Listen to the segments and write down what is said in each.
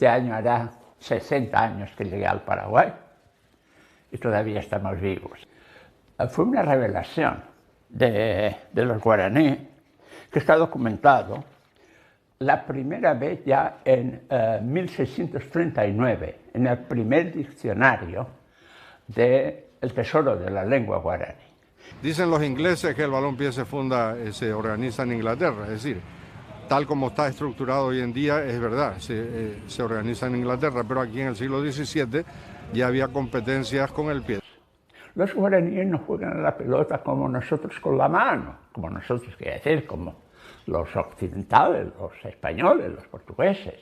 Este año hará 60 años que llegué al Paraguay y todavía estamos vivos. Fue una revelación de los guaraníes que está documentado la primera vez ya en 1639, en el primer diccionario del Tesoro de la Lengua Guaraní. Dicen los ingleses que el balompié se organiza en Inglaterra, es decir, tal como está estructurado hoy en día, es verdad, se organiza en Inglaterra, pero aquí en el siglo XVII ya había competencias con el pie. Los guaraníes no juegan a la pelota como nosotros con la mano, como nosotros, quiere decir, como los occidentales, los españoles, los portugueses,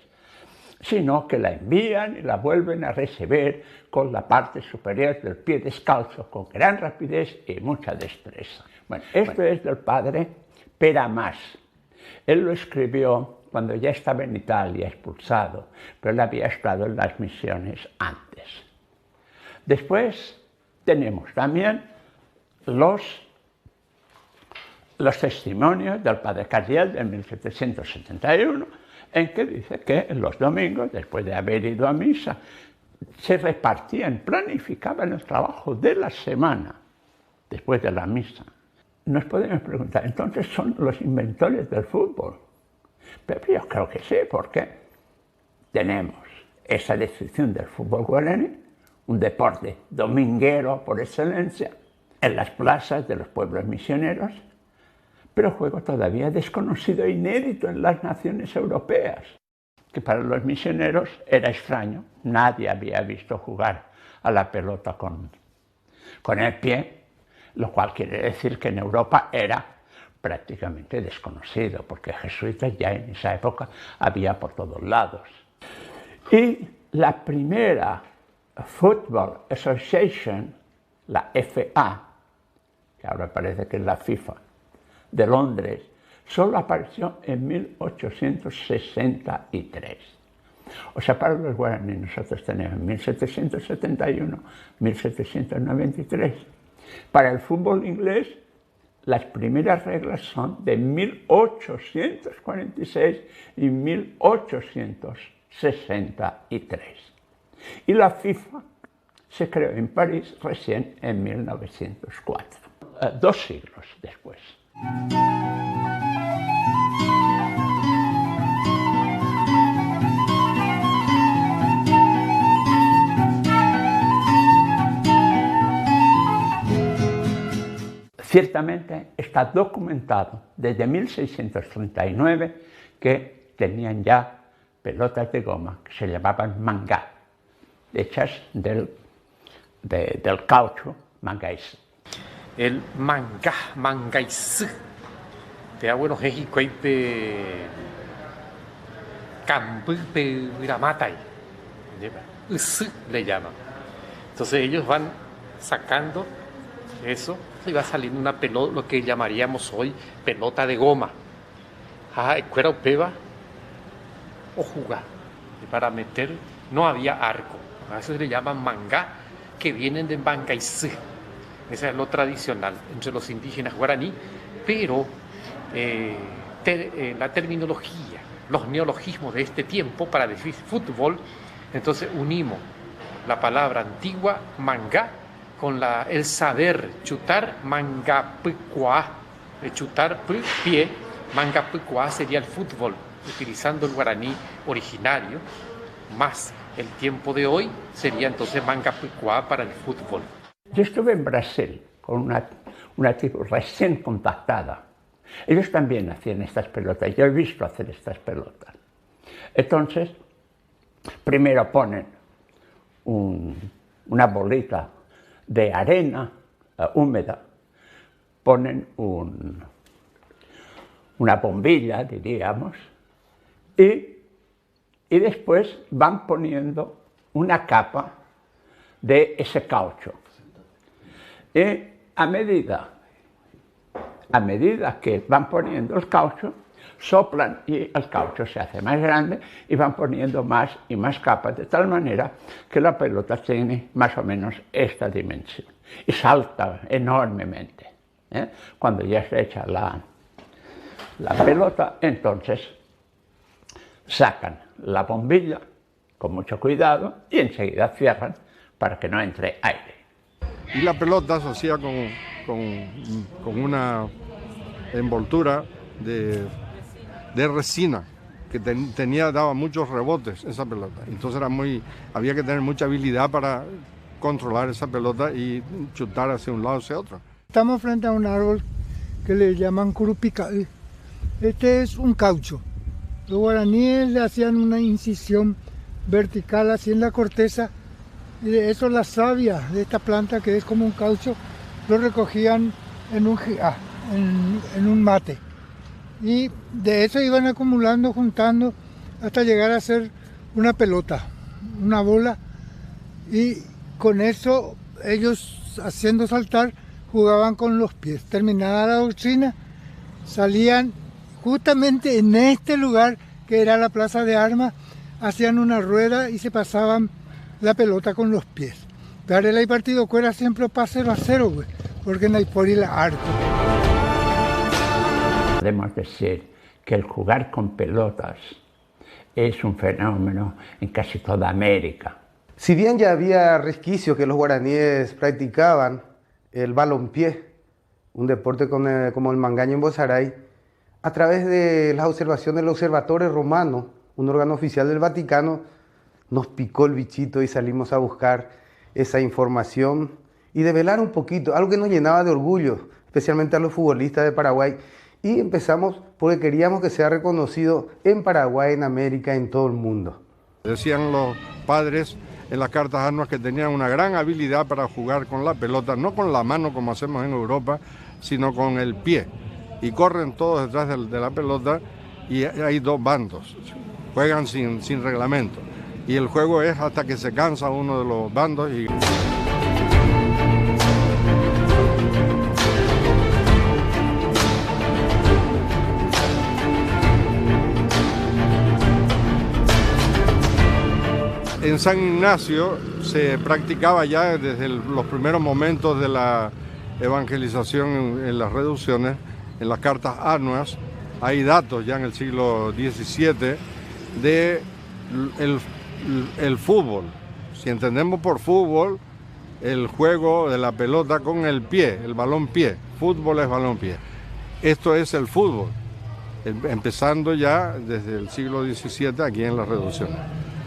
sino que la envían y la vuelven a recibir con la parte superior del pie descalzo, con gran rapidez y mucha destreza. Bueno, esto es del padre Peramas. Él lo escribió cuando ya estaba en Italia, expulsado, pero él había estado en las misiones antes. Después tenemos también los testimonios del padre Cardiel de 1771, en que dice que los domingos, después de haber ido a misa, se repartían, planificaban el trabajo de la semana, después de la misa. Nos podemos preguntar, ¿entonces son los inventores del fútbol? Pero yo creo que sí, porque tenemos esa descripción del fútbol guaraní, un deporte dominguero por excelencia, en las plazas de los pueblos misioneros, pero juego todavía desconocido e inédito en las naciones europeas, que para los misioneros era extraño. Nadie había visto jugar a la pelota con el pie, lo cual quiere decir que en Europa era prácticamente desconocido, porque jesuitas ya en esa época había por todos lados. Y la primera Football Association, la FA, que ahora parece que es la FIFA, de Londres, solo apareció en 1863. O sea, para los guaraníes nosotros tenemos 1771, 1793. Para el fútbol inglés, las primeras reglas son de 1846 y 1863. Y la FIFA se creó en París recién en 1904, 2 siglos después. Ciertamente está documentado desde 1639 que tenían ya pelotas de goma que se llamaban mangá, hechas del caucho mangaís. El mangaís, te da buenos ejicuipe, campupe, viramatai, le llaman. Entonces ellos van sacando eso y va saliendo una pelota, lo que llamaríamos hoy pelota de goma. Cuera o peba o jugar. Y para meter no había arco. A eso se le llaman mangá, que vienen de mangaís. Esa es lo tradicional entre los indígenas guaraní, pero la terminología, los neologismos de este tiempo para decir fútbol, entonces unimos la palabra antigua mangá con el saber chutar mangapucuá, de chutar pie, mangapucuá sería el fútbol, utilizando el guaraní originario, más el tiempo de hoy sería entonces mangapucuá para el fútbol. Yo estuve en Brasil con una tribu recién contactada. Ellos también hacían estas pelotas, yo he visto hacer estas pelotas. Entonces, primero ponen una bolita de arena húmeda, ponen una bombilla, diríamos, y después van poniendo una capa de ese caucho. Y a medida que van poniendo el caucho, soplan y el caucho se hace más grande y van poniendo más y más capas, de tal manera que la pelota tiene más o menos esta dimensión y salta enormemente. Cuando ya se echa la pelota, entonces sacan la bombilla con mucho cuidado y enseguida cierran para que no entre aire. Y la pelota se hacía con una envoltura de resina que daba muchos rebotes esa pelota. Entonces había que tener mucha habilidad para controlar esa pelota y chutar hacia un lado hacia otro. Estamos frente a un árbol que le llaman curupical. Este es un caucho. Los guaraníes le hacían una incisión vertical así en la corteza y de eso la savia de esta planta, que es como un caucho, lo recogían en un mate. Y de eso iban acumulando, juntando, hasta llegar a ser una pelota, una bola. Y con eso ellos, haciendo saltar, jugaban con los pies. Terminada la doctrina, salían justamente en este lugar que era la plaza de armas, hacían una rueda y se pasaban la pelota con los pies. Darle el partido fuera siempre para 0-0, güey, porque no hay por ir la arco. Podemos decir que el jugar con pelotas es un fenómeno en casi toda América. Si bien ya había resquicios que los guaraníes practicaban el balompié, un deporte como el mangaño en Bozaray, a través de las observaciones del Observatorio Romano, un órgano oficial del Vaticano, nos picó el bichito y salimos a buscar esa información y develar un poquito, algo que nos llenaba de orgullo, especialmente a los futbolistas de Paraguay. Y empezamos porque queríamos que sea reconocido en Paraguay, en América, en todo el mundo. Decían los padres en las cartas anuas que tenían una gran habilidad para jugar con la pelota, no con la mano como hacemos en Europa, sino con el pie. Y corren todos detrás de la pelota y hay dos bandos, juegan sin reglamento. Y el juego es hasta que se cansa uno de los bandos y... En San Ignacio se practicaba ya desde los primeros momentos de la evangelización en las reducciones, en las cartas anuas. Hay datos ya en el siglo XVII de el fútbol. Si entendemos por fútbol, el juego de la pelota con el pie, el balón pie. Fútbol es balón pie. Esto es el fútbol, empezando ya desde el siglo XVII aquí en las reducciones.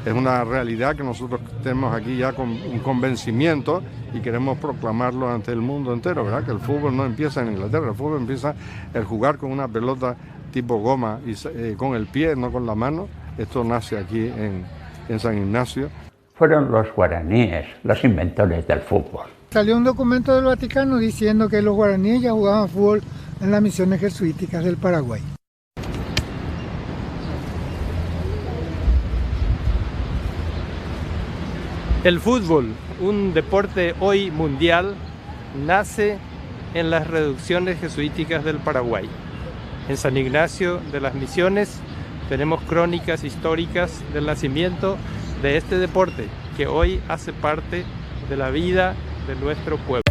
Es una realidad que nosotros tenemos aquí ya con un convencimiento y queremos proclamarlo ante el mundo entero, ¿verdad? Que el fútbol no empieza en Inglaterra, el fútbol empieza el jugar con una pelota tipo goma y con el pie, no con la mano. Esto nace aquí en San Ignacio. Fueron los guaraníes los inventores del fútbol. Salió un documento del Vaticano diciendo que los guaraníes ya jugaban fútbol en las misiones jesuíticas del Paraguay. El fútbol, un deporte hoy mundial, nace en las reducciones jesuíticas del Paraguay. En San Ignacio de las Misiones tenemos crónicas históricas del nacimiento de este deporte que hoy hace parte de la vida de nuestro pueblo.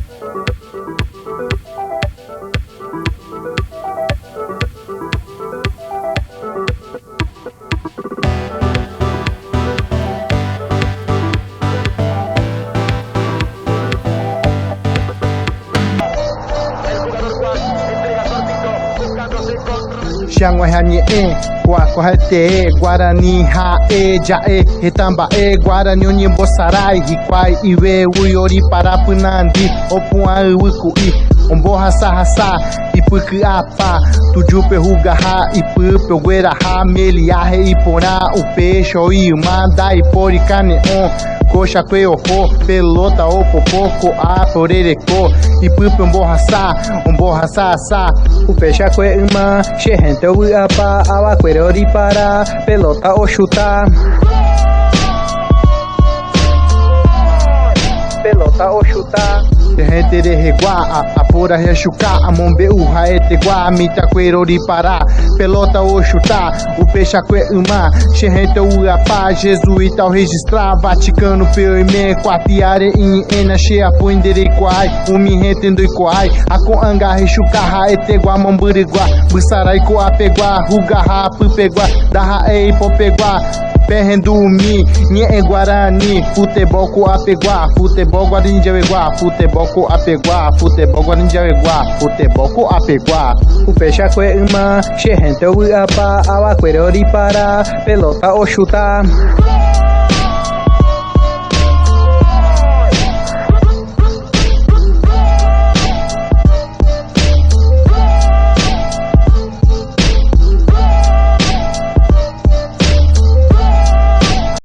Guarani hae jae hetambae Guarani onyembosarai hikwai iwe uyori parapunandi opuan wikui ombo hasa ipuki apa tujupe hugaha ipupe gueraha meliahe ipora upeixe oiumanda iporicane on coxa que ojo pelota o popoco a porereco ipupe ombo hasa asa upeixe que uma xerrente uapa abaquerori para pelota o chutar pelota o chutar gente de regua a pura rechuca a mombe uha etegua mita querori para pelota o chutar o peixe que uma gente uapa jesuíta ao registrar Vaticano pme quatiare in ena che apoindere quai o mi retendo quai a com anga rechuca ha etegua mamburigua busarai co apegua ruga ha pupegua da ha e popegua pendumi, nye guarani, futebol coapeguá, futebol guarinjaveguá, futebol coapeguá, futebol guarinjaveguá, futebol coapeguá. O fecha cuema, gente uiapa, abacuero para, pelota o chuta.